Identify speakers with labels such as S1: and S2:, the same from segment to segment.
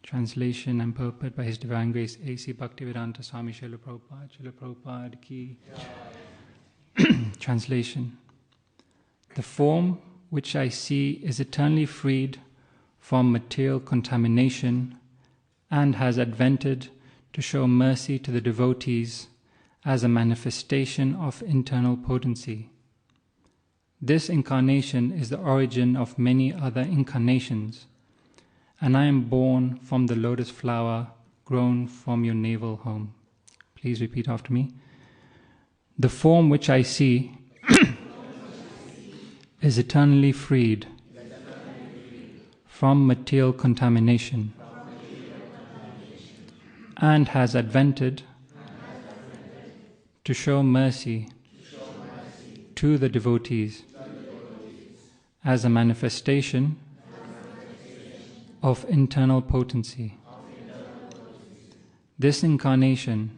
S1: Translation and purport by His Divine Grace A.C. Bhaktivedanta Swami Srila Prabhupada. Srila Prabhupada ki. Translation. The form which I see is eternally freed from material contamination and has advented to show mercy to the devotees as a manifestation of internal potency. This incarnation is the origin of many other incarnations, and I am born from the lotus flower grown from your navel home. Please repeat after me. The form which I see is eternally freed from material contamination and has advented to show mercy to the devotees as a manifestation of internal potency. This incarnation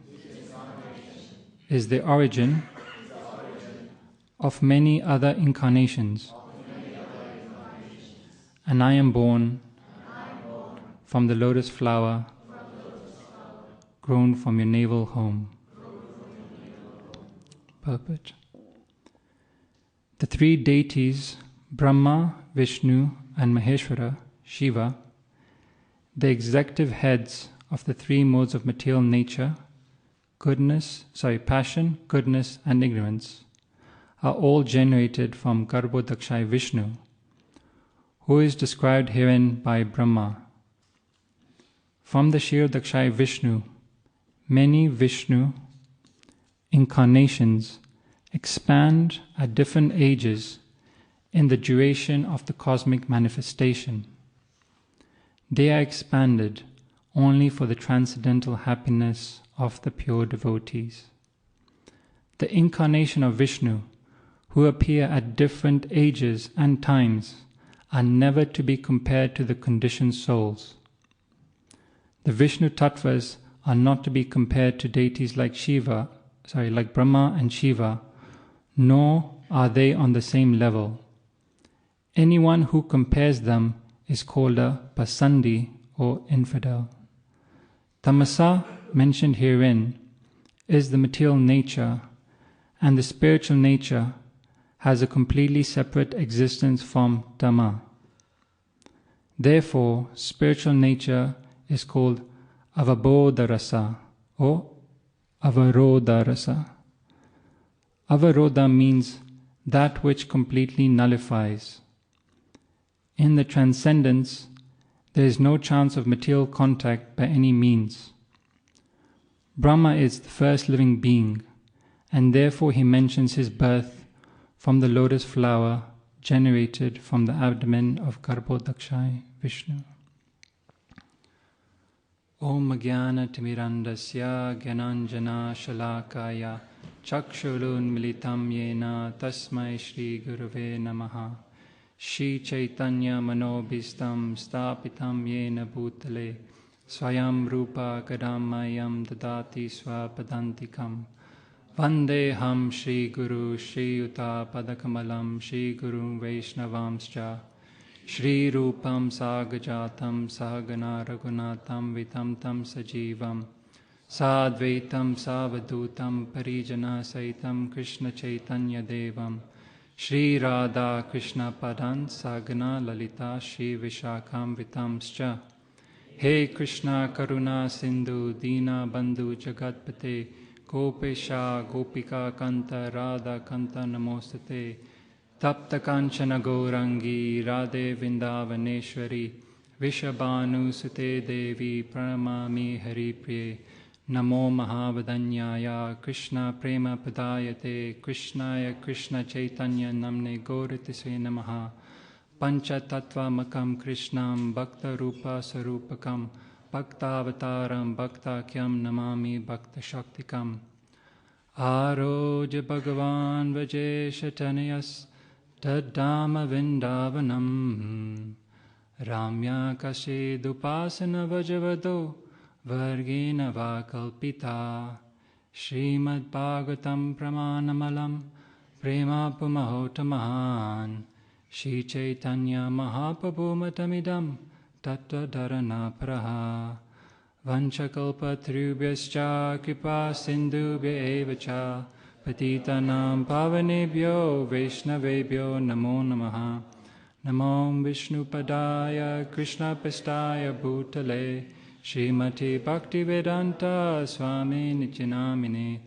S1: is the origin of many other incarnations, and I am born from the lotus flower grown from your navel home. Purport. The three deities, Brahma, Vishnu, and Maheshwara, Shiva, the executive heads of the three modes of material nature, passion, goodness, and ignorance, are all generated from Garbhodakshai Vishnu, who is described herein by Brahma. From the Kshirodakshai Vishnu, many Vishnu incarnations expand at different ages in the duration of the cosmic manifestation. They are expanded only for the transcendental happiness of the pure devotees. The incarnation of Vishnu, who appear at different ages and times, are never to be compared to the conditioned souls. The Vishnu Tattvas are not to be compared to deities like Brahma and Shiva, nor are they on the same level. Anyone who compares them is called a pasandi or infidel. Tamasa, mentioned herein, is the material nature, and the spiritual nature has a completely separate existence from Dhamma. Therefore, spiritual nature is called avabodharasa or avarodharasa. Avarodha means that which completely nullifies. In the transcendence, there is no chance of material contact by any means. Brahma is the first living being, and therefore he mentions his birth from the lotus flower generated from the abdomen of Garbhodakshai Vishnu. Om Jnana Timirandasya Gyananjana Shalakaya Chakshurun Militam Yena Tasmai Shri Gurave Namaha Shri Chaitanya Manobhistam Stapitam Yena Bhutale Swayam Rupa Kadamayam Dadati Swapadantikam Vandeham Shri Guru Shri Yuta Padakamalam Shri Guru Vaishnavamscha Shri Rupam Sagajatam Sahagana Raghunatam Vitam Tam Sajivam Sadvaitam Savadutam Parijana Saitam Krishna Chaitanya Devam Shri Radha Krishna Padan Sagana Lalita Shri Vishakam Vitamscha He Krishna Karuna Sindhu Dina Bandhu Jagatpate Gopesha Gopika Kanta Radha Kanta Namostate Tapta Kanchana Gaurangi Radhe Vindavaneshwari Vishabhanu Sute Devi Pranamami Haripriye Namo Mahavadanyaya Krishna Prema Padayate Krishnaya Krishna Chaitanya Namne Gauratisve Namaha Pancha Tattva Makam Krishnam Bhakta Rupa Sarupakam Bhaktavataram Bhaktakyam Namami Bhakta Shaktikam Aroja Bhagavan Vajeshatanayas Tadama Vindavanam Ramya Kasidupasana Vajavado Vargena Vakalpita Srimad Bhagavatam Pramanamalam Prema Pumahotamahan Shri Chaitanya Mahaprabhu Matamidam tatta dharana praha vanchakalpatrubhyascha kripa sindhubhya evacha patitanam pavanebhyo vaishnavebhyo namo namaha Namo Vishnupadaya Krishna Pistaya Bhutale Srimati Bhaktivedanta Swami Nityanamine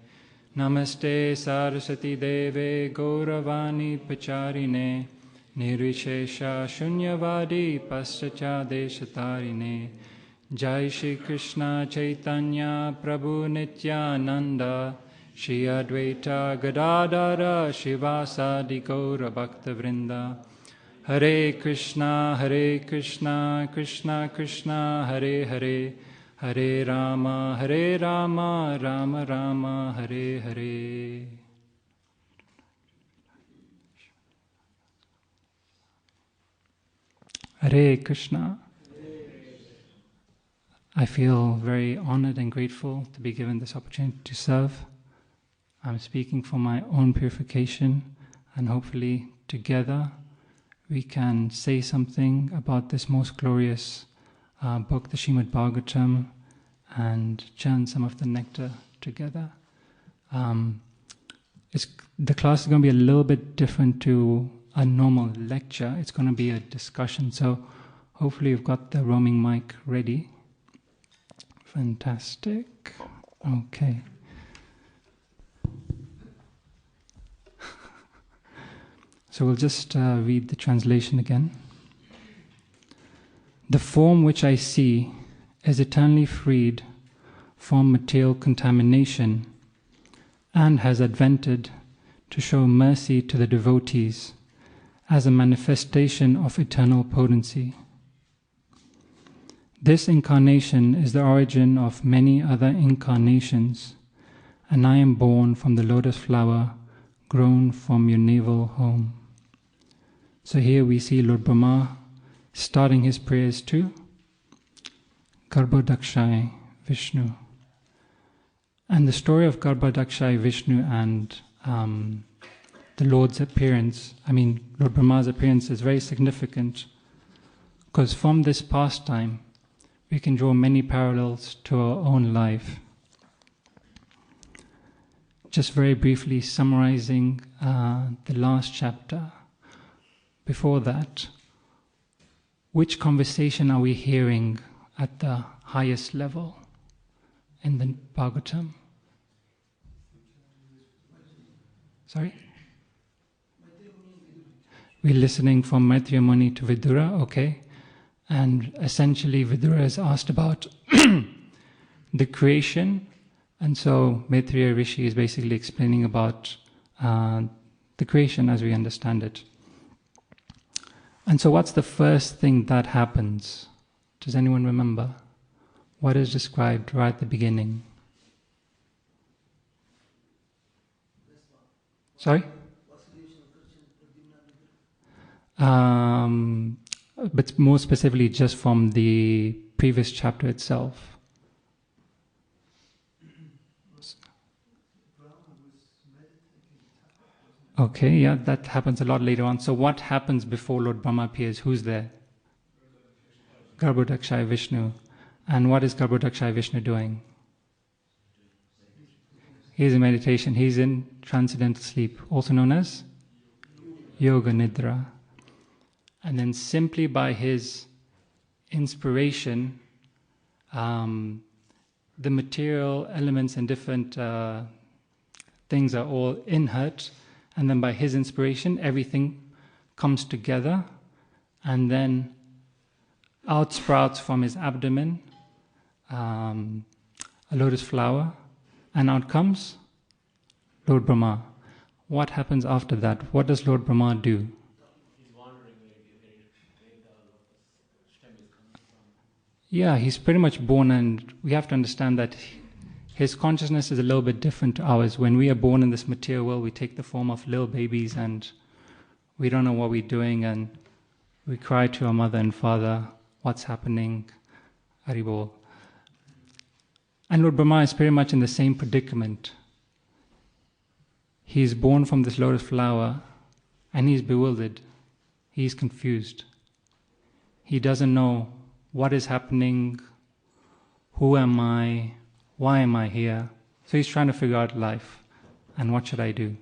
S1: Namaste Saraswati Deve Gauravani Pacharine Nirvishesha Shunyavadi Paschatya Deshatarine Jai Shri Krishna Chaitanya Prabhu Nityananda Shri Advaita Gadadara Shivasadi Gaura Bhakta Vrinda Hare Krishna, Krishna Krishna, Hare Hare, Hare Rama, Rama Rama, Hare Hare. Hare Krishna. I feel very honored and grateful to be given this opportunity to serve. I'm speaking for my own purification, and hopefully together we can say something about this most glorious book, the Srimad Bhagavatam, and chant some of the nectar together. The class is going to be a little bit different to a normal lecture. It's going to be a discussion, so hopefully you've got the roaming mic ready. Fantastic. Okay. So we'll just read the translation again. The form which I see is eternally freed from material contamination and has advented to show mercy to the devotees as a manifestation of eternal potency. This incarnation is the origin of many other incarnations, and I am born from the lotus flower grown from your navel home. So here we see Lord Brahma starting his prayers to Garbhodakshai Vishnu. And the story of Garbhodakshai Vishnu and the Lord's appearance, Lord Brahma's appearance, is very significant, because from this pastime we can draw many parallels to our own life. Just very briefly summarizing the last chapter. Before that, which conversation are we hearing at the highest level in the Bhagavatam? Sorry? We're listening from Maitreya Muni to Vidura, okay. And essentially Vidura is asked about the creation, and so Maitreya Rishi is basically explaining about the creation as we understand it. And so what's the first thing that happens? Does anyone remember? What is described right at the beginning? Sorry? But more specifically just from the previous chapter itself. Okay, yeah, that happens a lot later on. So what happens before Lord Brahma appears? Who's there? Garbhodakshai Vishnu. And what is Garbhodakshai Vishnu doing? He's in meditation. He's in transcendental sleep, also known as Yoga Nidra. And then simply by his inspiration, the material elements and different things are all inert. And then by his inspiration, everything comes together, and then out sprouts from his abdomen a lotus flower, and out comes Lord Brahma. What happens after that? What does Lord Brahma do?
S2: He's wondering where the lotus stem is coming from.
S1: Yeah, he's pretty much born, and we have to understand that his consciousness is a little bit different to ours. When we are born in this material world, we take the form of little babies and we don't know what we're doing, and we cry to our mother and father, what's happening? Haribol. And Lord Brahma is pretty much in the same predicament. He is born from this lotus flower and he's bewildered. He's confused. He doesn't know what is happening, who am I, why am I here? So he's trying to figure out life and what should I do.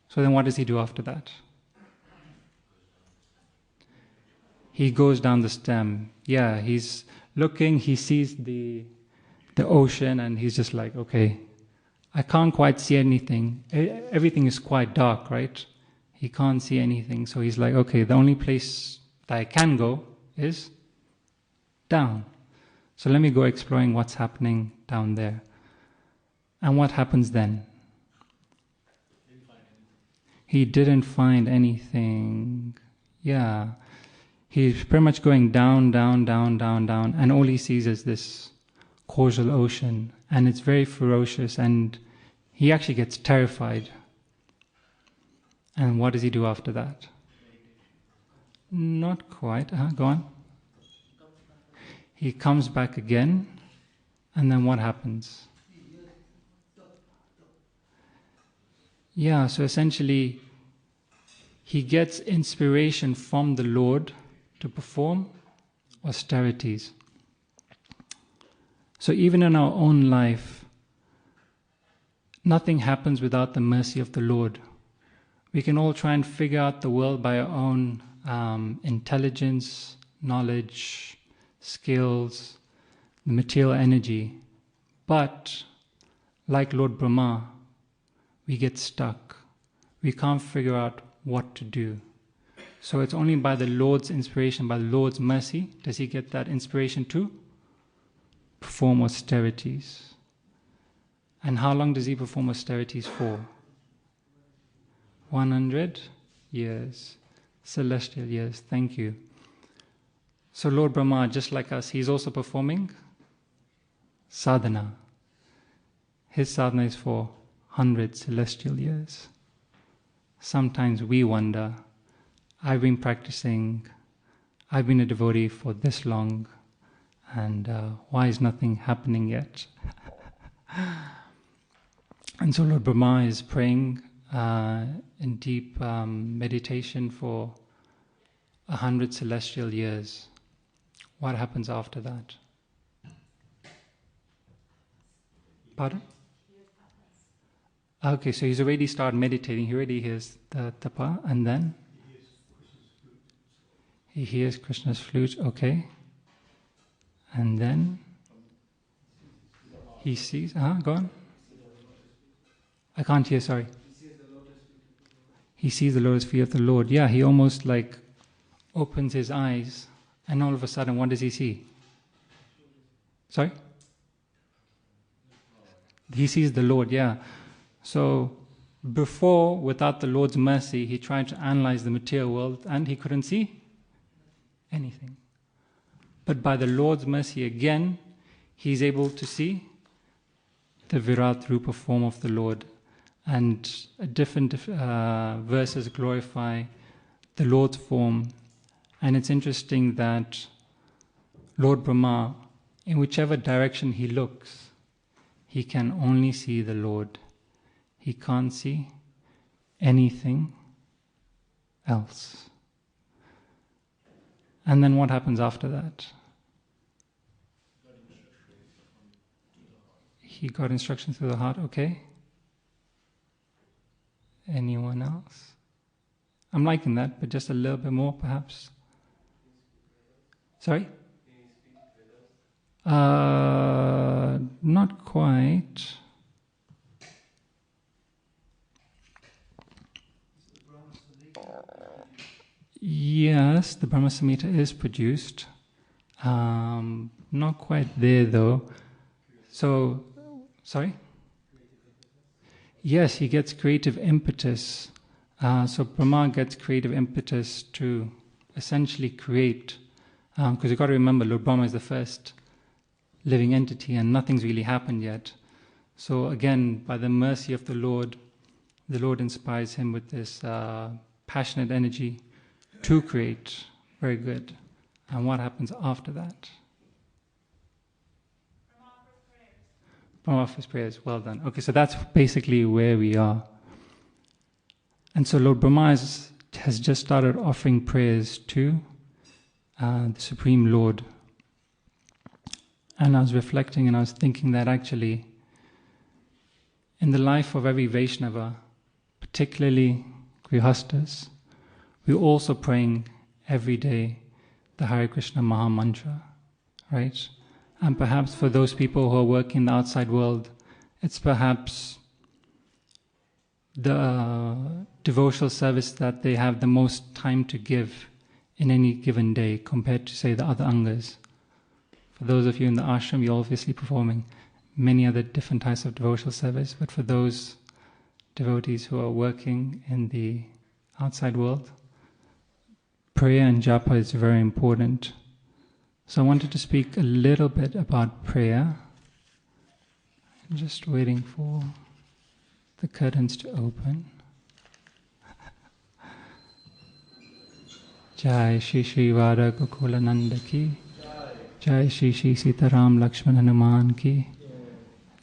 S1: So then what does he do after that? He goes down the stem. Yeah, he's looking, he sees the ocean and he's just like, okay, I can't quite see anything. Everything is quite dark, right? He can't see anything. So he's like, okay, the only place that I can go is down. So let me go exploring what's happening down there. And what happens then? He didn't find anything. Yeah. He's pretty much going down, down, down, down, down, and all he sees is this causal ocean, and it's very ferocious, and he actually gets terrified. And what does he do after that? Not quite. Go on. He comes back again, and then what happens? Yeah, so essentially, he gets inspiration from the Lord to perform austerities. So even in our own life, nothing happens without the mercy of the Lord. We can all try and figure out the world by our own intelligence, knowledge, skills, the material energy. But, like Lord Brahma, we get stuck. We can't figure out what to do. So it's only by the Lord's inspiration, by the Lord's mercy, does he get that inspiration to perform austerities. And how long does he perform austerities for? 100 years. Celestial years. Thank you. So Lord Brahma, just like us, he's also performing sadhana. His sadhana is for 100 celestial years. Sometimes we wonder, I've been practicing, I've been a devotee for this long, and why is nothing happening yet? And so Lord Brahma is praying in deep meditation for 100 celestial years. What happens after that? Pardon? Okay, so he's already started meditating. He already hears the tapa, and then? He hears Krishna's flute, okay. And then? He sees, go on. I can't hear, sorry. He sees the lotus feet of the Lord. Yeah, he almost like opens his eyes, and all of a sudden, what does he see? Sorry? He sees the Lord, yeah. So, before, without the Lord's mercy, he tried to analyze the material world, and he couldn't see anything. But by the Lord's mercy again, he's able to see the Virat Rupa form of the Lord. And different verses glorify the Lord's form. And it's interesting that Lord Brahma, in whichever direction he looks, he can only see the Lord. He can't see anything else. And then what happens after that? He got instruction through the heart, okay. Anyone else? I'm liking that, but just a little bit more perhaps. Sorry? Not quite. Yes, the Brahma Samhita is produced. Not quite there though. So, sorry? Yes, he gets creative impetus. So Brahma gets creative impetus to essentially create. Because you've got to remember, Lord Brahma is the first living entity and nothing's really happened yet. So again, by the mercy of the Lord inspires him with this passionate energy to create. Very good. And what happens after that? Brahma offers prayers. Well done. Okay, so that's basically where we are. And so Lord Brahma has just started offering prayers to the Supreme Lord. And I was reflecting and I was thinking that actually in the life of every Vaishnava, particularly Grihastas, we're also praying every day the Hare Krishna Maha Mantra, right? And perhaps for those people who are working in the outside world, it's perhaps the devotional service that they have the most time to give in any given day compared to, say, the other angas. For those of you in the ashram, you're obviously performing many other different types of devotional service, but for those devotees who are working in the outside world, prayer and japa is very important. So I wanted to speak a little bit about prayer. I'm just waiting for the curtains to open. Jai Shri Shri Vada Gokulananda ki, Jai Shri Shri Sitaram Lakshman Hanuman ki,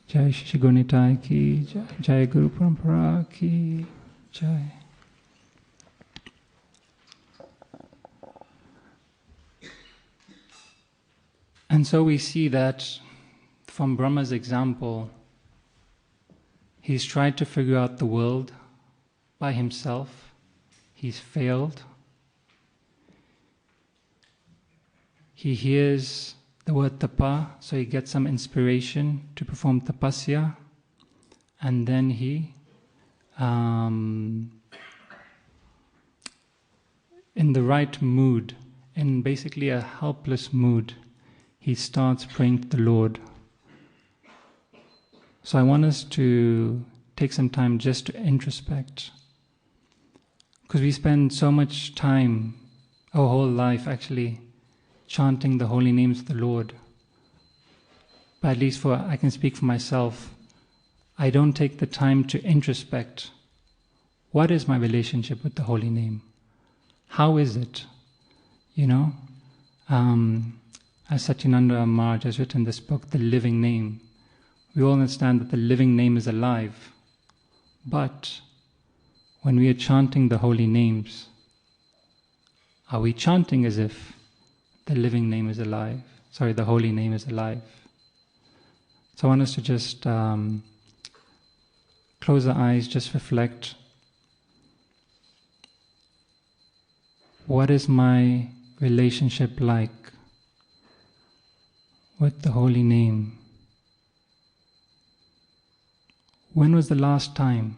S1: Jai Shri Shri Gunitai ki, Jai Guru Parampara ki, Jai. And so we see that from Brahma's example, he's tried to figure out the world by himself. He's failed. He hears the word tapa, so he gets some inspiration to perform tapasya, and then he, in the right mood, in basically a helpless mood, he starts praying to the Lord. So I want us to take some time just to introspect, because we spend so much time, our whole life actually, chanting the holy names of the Lord. But at least I can speak for myself, I don't take the time to introspect. What is my relationship with the holy name? How is it? You know? As Satyananda Maharaj has written this book, The Living Name, we all understand that the living name is alive. But when we are chanting the holy names, are we chanting as if the living name is alive? Sorry, the holy name is alive. So I want us to just close our eyes, just reflect. What is my relationship like with the holy name? When was the last time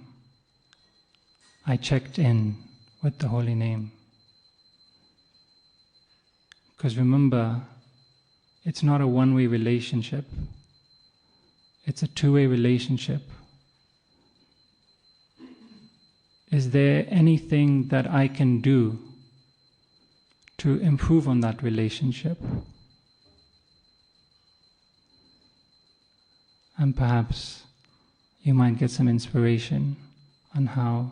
S1: I checked in with the holy name? Because remember, it's not a one-way relationship. It's a two-way relationship. Is there anything that I can do to improve on that relationship? And perhaps you might get some inspiration on how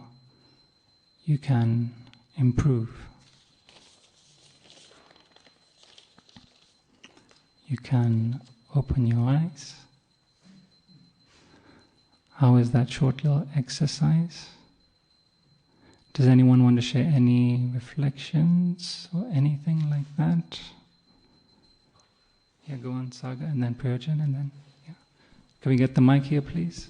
S1: you can improve. You can open your eyes. How is that short little exercise? Does anyone want to share any reflections or anything like that? Yeah, go on, Saga, and then Prayojan, and then, yeah. Can we get the mic here, please?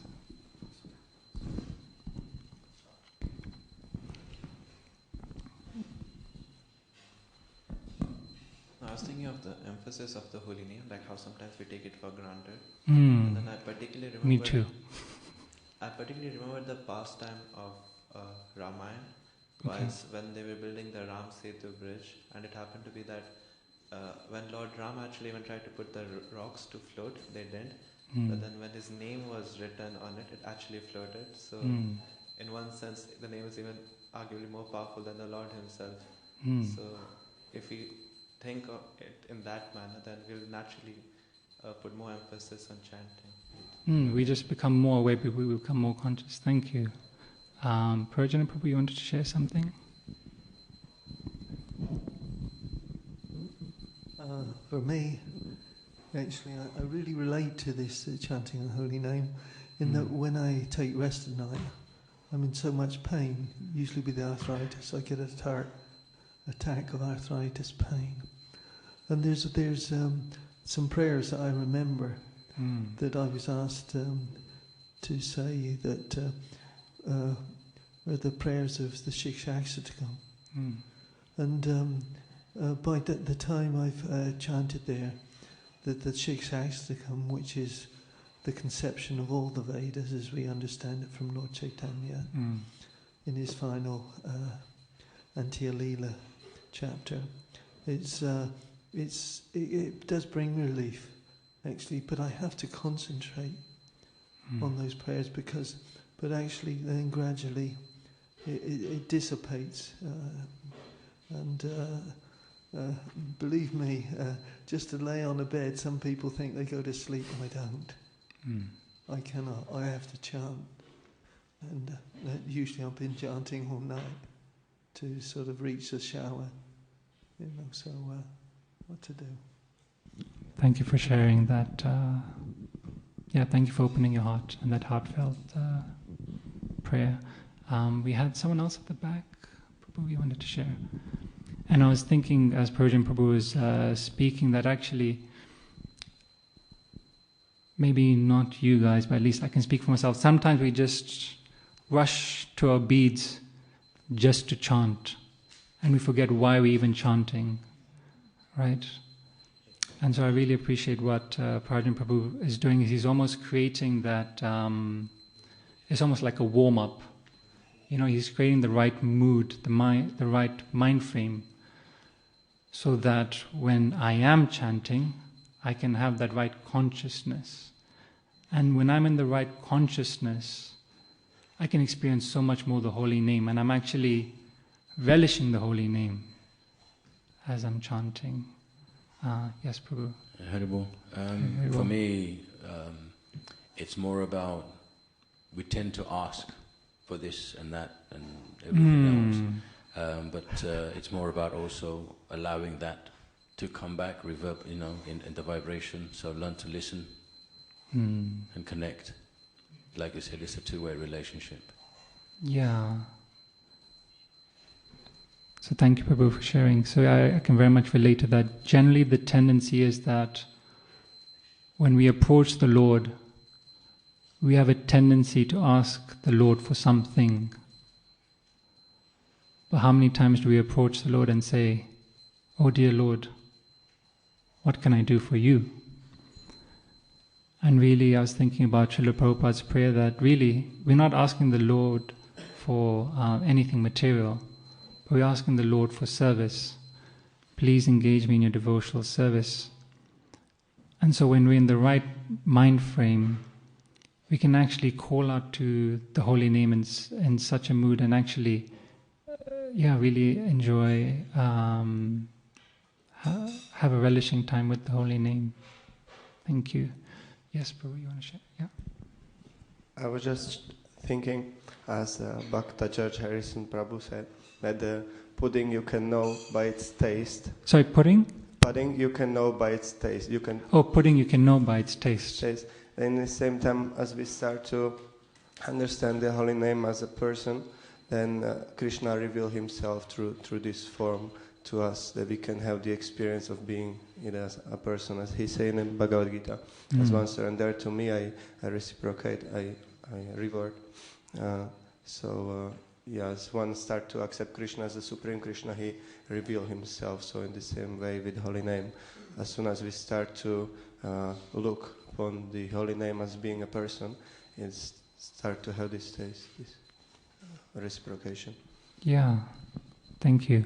S3: I was thinking of the emphasis of the holy name, like how sometimes we take it for granted.
S1: And
S3: then I particularly remember.
S1: Me too.
S3: I particularly remember the pastime of Ramayana, was when they were building the Ram Setu bridge, and it happened to be that when Lord Ram actually even tried to put the rocks to float, they didn't. But then when his name was written on it, it actually floated. So in one sense, the name is even arguably more powerful than the Lord himself. So if we think of it in that manner, then we'll naturally put more emphasis on chanting.
S1: We just become more aware, we become more conscious. Thank you. Prajana Prabhu, you wanted to share something?
S4: For me, actually, I really relate to this chanting the holy name, in that when I take rest at night, I'm in so much pain, usually with the arthritis. I get an attack of arthritis pain. And there's some prayers that I remember that I was asked to say that are the prayers of the Siddheswar. And by the time I've chanted there, that the Siddheswar, which is the conception of all the Vedas as we understand it from Lord Chaitanya, in his final Antya-lila chapter, it does bring relief, actually, but I have to concentrate on those prayers but actually then gradually it dissipates. Believe me, just to lay on a bed, some people think they go to sleep, and I don't. I cannot. I have to chant. And usually I've been chanting all night to sort of reach the shower. So what to do?
S1: Thank you for sharing that. Thank you for opening your heart and that heartfelt prayer. We had someone else at the back. Prabhu, you wanted to share. And I was thinking, as Persian Prabhu was speaking, that actually, maybe not you guys, but at least I can speak for myself. Sometimes we just rush to our beads just to chant, and we forget why we're even chanting, right? And so I really appreciate what Persian Prabhu is doing. He's almost creating that, it's almost like a warm-up. He's creating the right mood, the right mind frame, so that when I am chanting, I can have that right consciousness. And when I'm in the right consciousness, I can experience so much more the holy name, and I'm actually relishing the holy name as I'm chanting. Yes, Prabhu.
S5: Haribol. For me, it's more about, we tend to ask for this and that and everything else. But it's more about also allowing that to come back, reverb, in the vibration. So learn to listen and connect. Like you said, it's a two-way relationship.
S1: Yeah. So thank you, Prabhu, for sharing. So I can very much relate to that. Generally, the tendency is that when we approach the Lord, we have a tendency to ask the Lord for something. But how many times do we approach the Lord and say, "Oh dear Lord, what can I do for you?" And really, I was thinking about Srila Prabhupada's prayer that really, we're not asking the Lord for anything material, but we're asking the Lord for service. Please engage me in your devotional service. And so when we're in the right mind frame, we can actually call out to the holy name in such a mood and actually, really enjoy, have a relishing time with the holy name. Thank you. Yes, Prabhu, you want to share? Yeah.
S6: I was just thinking, as Bhakta George Harrison Prabhu said, that the pudding you can know by its taste.
S1: Sorry, pudding?
S6: Pudding you can know by its taste.
S1: Pudding you can know by its taste.
S6: And at the same time, as we start to understand the holy name as a person, then Krishna reveals himself through this form to us, that we can have the experience of being as a person, as he said in Bhagavad Gita. As one surrender to me, I reciprocate, I reward. As one start to accept Krishna as the Supreme Krishna, he reveals himself. So in the same way with holy name, as soon as we start to look upon the holy name as being a person, it start to have this taste, this reciprocation.
S1: Yeah, thank you.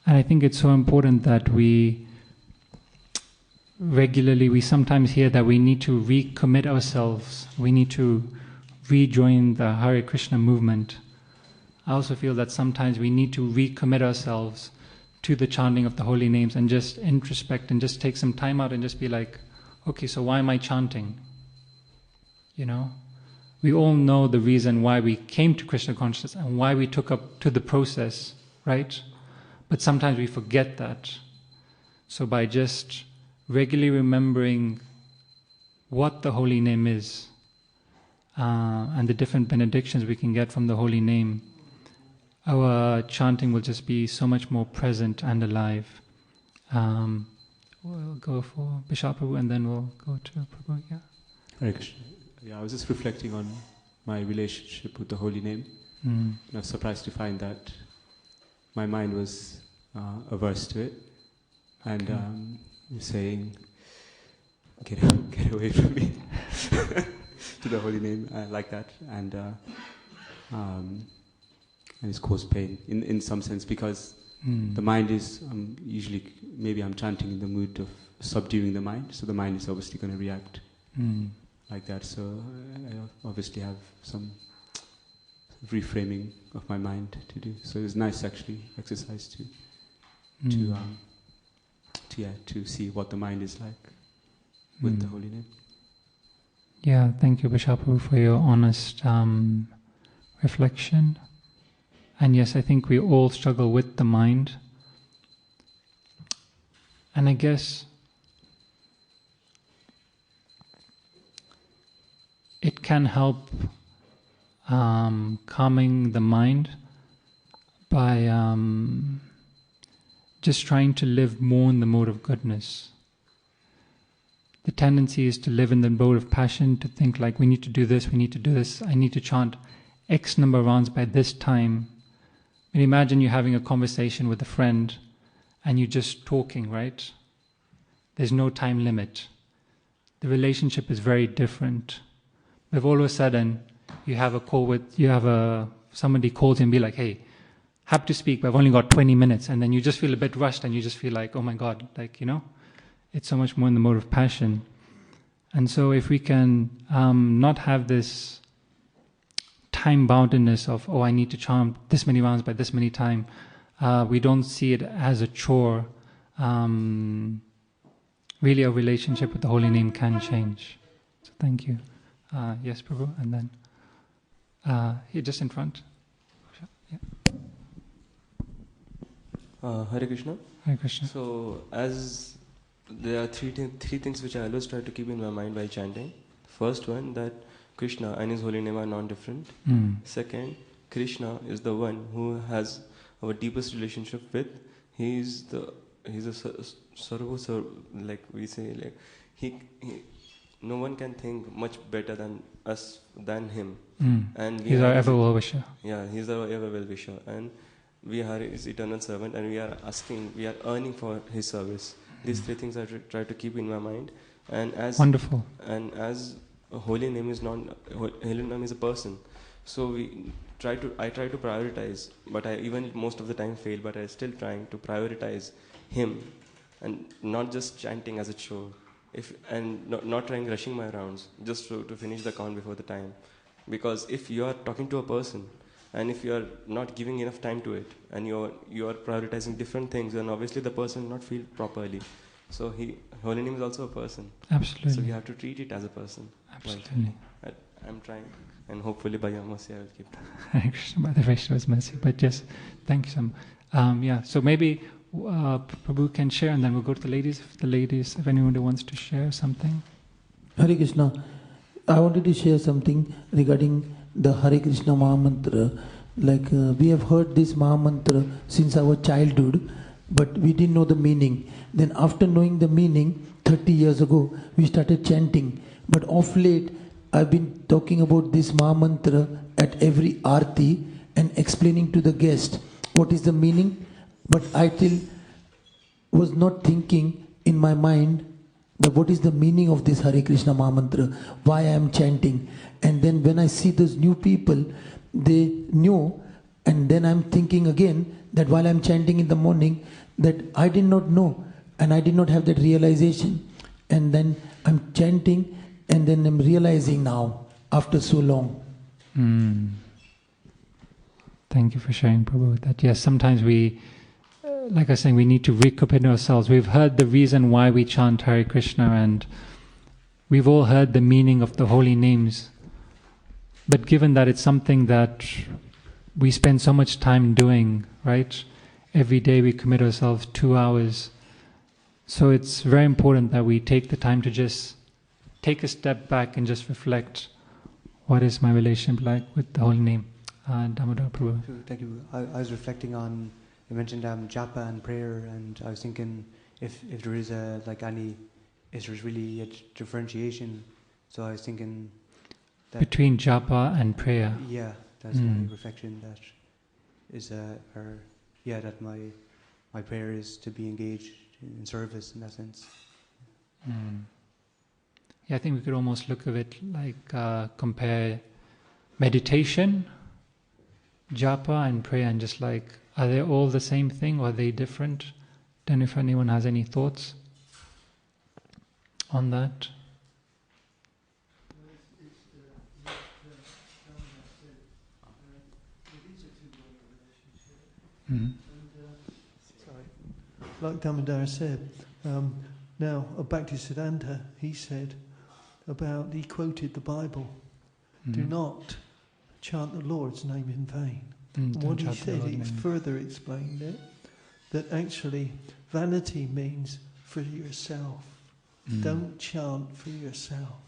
S1: And I think it's so important that we sometimes hear that we need to recommit ourselves, we need to rejoin the Hare Krishna movement. I also feel that sometimes we need to recommit ourselves to the chanting of the holy names and just introspect and just take some time out and just be like, okay, so why am I chanting? We all know the reason why we came to Krishna consciousness and why we took up to the process, right? But sometimes we forget that. So by just regularly remembering what the holy name is and the different benedictions we can get from the holy name, our chanting will just be so much more present and alive. we'll go for Bishal Prabhu and then we'll go to Prabhu. Yeah.
S7: Hare Krishna. Yeah, I was just reflecting on my relationship with the holy name. And I was surprised to find that my mind was averse to it. And you're saying, get away from me to the holy name like that. And it's caused pain in some sense because the mind is usually, maybe I'm chanting in the mood of subduing the mind. So the mind is obviously going to react like that. So I obviously have some reframing of my mind to do. So it's nice actually exercise to see what the mind is like with the holy name.
S1: Yeah, thank you, Bishal Prabhu, for your honest reflection. And yes, I think we all struggle with the mind. And I guess it can help calming the mind by just trying to live more in the mode of goodness. The tendency is to live in the mode of passion, to think like we need to do this, I need to chant X number of rounds by this time. And imagine you're having a conversation with a friend and you're just talking, right? There's no time limit. The relationship is very different. If all of a sudden you have a call somebody calls you and be like, hey, have to speak, but I've only got 20 minutes. And then you just feel a bit rushed and you just feel like, oh my God, it's so much more in the mode of passion. And so if we can not have this time-boundedness of, I need to chant this many rounds by this many time, we don't see it as a chore. Really our relationship with the holy name can change. So thank you. Yes, Prabhu, and then here just in front. Yeah.
S6: Hare Krishna.
S1: Hare Krishna.
S6: So as there are three things which I always try to keep in my mind while chanting. First one, that Krishna and his holy name are non-different. Second, Krishna is the one who has our deepest relationship with. He's a sarva, like we say, like he no one can think much better than us than him. And
S1: he's our ever well-wisher.
S6: Yeah, he's our ever well-wisher, and we are his eternal servant, and we are earning for his service. These three things I try to keep in my mind. And as
S1: wonderful.
S6: And as holy name is a person, so I try to prioritize, but I even most of the time fail, but I still trying to prioritize him, and not just chanting as a chore, not trying rushing my rounds just to finish the count before the time, because if you are talking to a person and if you are not giving enough time to it and you are prioritizing different things, then obviously the person will not feel properly. So holy name is also a person.
S1: Absolutely.
S6: So you have to treat it as a person.
S1: Absolutely.
S6: I'm trying, and hopefully by your mercy I will keep that.
S1: Hare Krishna, by the Vaishnava's mercy. But yes, thank you so much. So maybe Prabhu can share, and then we'll go to the ladies. If anyone wants to share something.
S8: Hare Krishna. I wanted to share something regarding the Hare Krishna Mahamantra. Like we have heard this Mahamantra since our childhood, but we didn't know the meaning. Then after knowing the meaning, 30 years ago, we started chanting. But of late, I've been talking about this Mahamantra at every Aarti and explaining to the guest what is the meaning. But I still was not thinking in my mind that what is the meaning of this Hare Krishna Mahamantra, why I am chanting. And then when I see those new people, they knew, and then I'm thinking again that while I'm chanting in the morning, that I did not know and I did not have that realization. And then I'm chanting and then I'm realizing now after so long.
S1: Thank you for sharing, Prabhu, that yes, sometimes we, like I was saying, we need to recommit ourselves. We've heard the reason why we chant Hare Krishna, and we've all heard the meaning of the holy names. But given that it's something that we spend so much time doing, right? Every day we commit ourselves 2 hours. So it's very important that we take the time to just take a step back and just reflect, what is my relationship like with the holy name? Damodar Prabhu.
S9: Thank you. I was reflecting on, you mentioned japa and prayer, and I was thinking if there is if there's really a differentiation. So I was thinking that
S1: between japa and prayer.
S9: Yeah, that's my reflection. That is that my prayer is to be engaged in service in that sense.
S1: Yeah, I think we could almost look at it like compare meditation, japa, and prayer, and just like, are they all the same thing or are they different? Don't know if anyone has any thoughts on that.
S4: Like Damodara said, now Bhaktisiddhanta, he said he quoted the Bible, do not chant the Lord's name in vain. And what he said, he further explained it, that actually vanity means for yourself. Don't chant for yourself.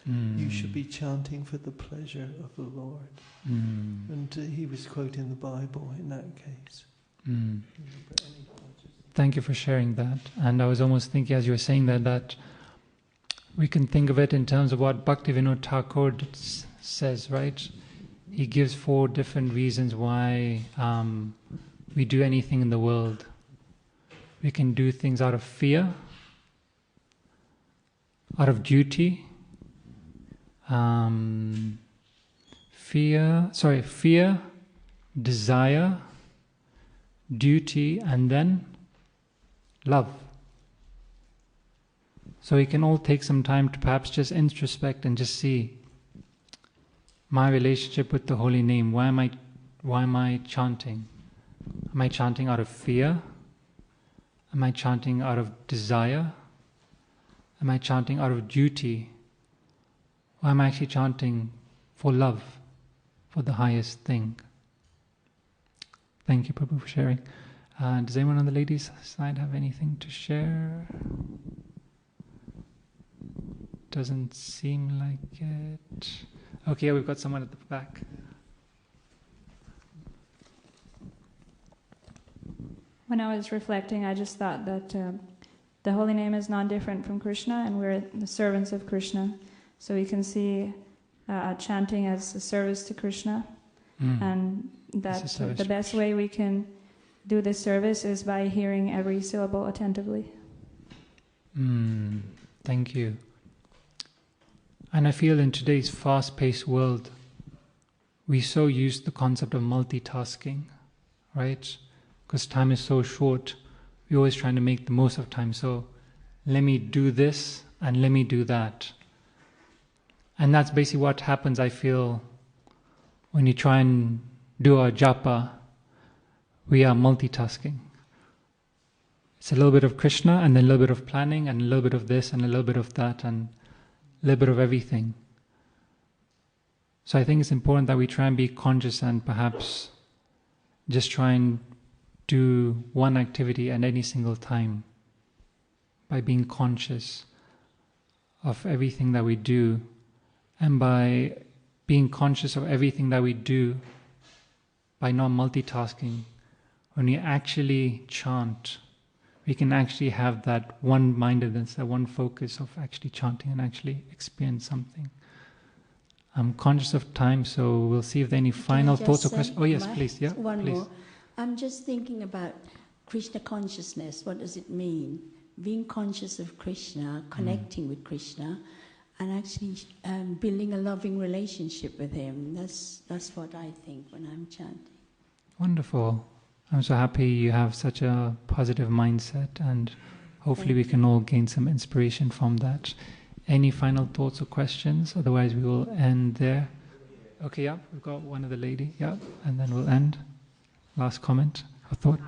S4: You should be chanting for the pleasure of the Lord. And he was quoting the Bible in that case.
S1: Thank you for sharing that. And I was almost thinking as you were saying that we can think of it in terms of what Bhaktivinoda Thakur says, right? He gives 4 different reasons why we do anything in the world. We can do things out of fear, out of duty, fear, desire, duty, and then love. So we can all take some time to perhaps just introspect and just see my relationship with the holy name. Why am I chanting? Am I chanting out of fear? Am I chanting out of desire? Am I chanting out of duty? Or am I actually chanting for love, for the highest thing? Thank you, Prabhu, for sharing. Does anyone on the ladies' side have anything to share? Doesn't seem like it. Okay, we've got someone at the back.
S10: When I was reflecting, I just thought that the holy name is not different from Krishna, and we're the servants of Krishna. So we can see chanting as a service to Krishna, and that the best way we can do this service is by hearing every syllable attentively.
S1: Thank you. And I feel in today's fast-paced world, we so use the concept of multitasking, right? Because time is so short, we're always trying to make the most of time. So let me do this and let me do that. And that's basically what happens, I feel, when you try and do a japa. We are multitasking. It's a little bit of Krishna and then a little bit of planning and a little bit of this and a little bit of that and a little bit of everything. So I think it's important that we try and be conscious and perhaps just try and do one activity at any single time by being conscious of everything that we do, and by being conscious of everything that we do by not multitasking. When we actually chant, we can actually have that one-mindedness, that one focus of actually chanting and actually experience something. I'm conscious of time, so we'll see if there are any final thoughts or questions. Oh yes, please. Yeah,
S11: one
S1: please.
S11: more. I'm just thinking about Krishna consciousness. What does it mean? Being conscious of Krishna, connecting with Krishna, and actually building a loving relationship with Him. That's what I think when I'm chanting.
S1: Wonderful. I'm so happy you have such a positive mindset, and hopefully we can all gain some inspiration from that. Any final thoughts or questions? Otherwise we will end there. Okay, yeah, we've got one of the lady, yeah, and then we'll end. Last comment or thought?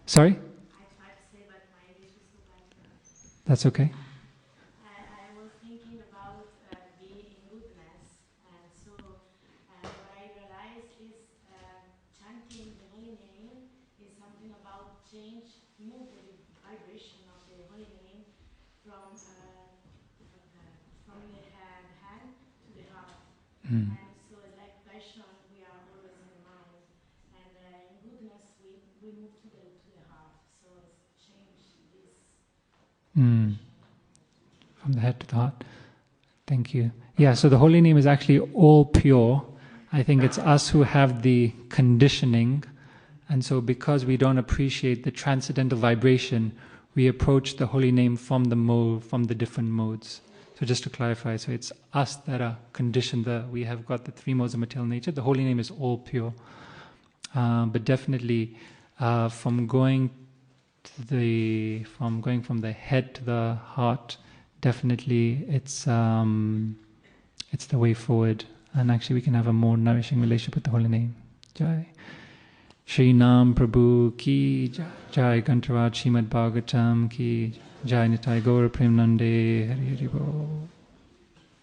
S1: Sorry?
S12: I tried to say, but my English is so bad.
S1: That's okay.
S12: I was thinking about being in goodness, and so what I realized is chanting the holy name is something about change, move the vibration of the holy name from the hand to the heart. And so like passion, we are always in the mind, and in goodness we move to the heart. So it's change this
S1: From the head to the heart. Thank you. Yeah, so the holy name is actually all pure. I think it's us who have the conditioning, and so because we don't appreciate the transcendental vibration, we approach the holy name from the different modes. So just to clarify, so it's us that are conditioned. We have got the three modes of material nature. The holy name is all pure, but definitely from going from the head to the heart, definitely it's the way forward. And actually we can have a more nourishing relationship with the holy name. Jai. Shri Nam Prabhu ki jai. Jai Gantaraj Srimad Bhagavatam ki jai. Nitai Gaur Prem Nande Hari Hari Bol.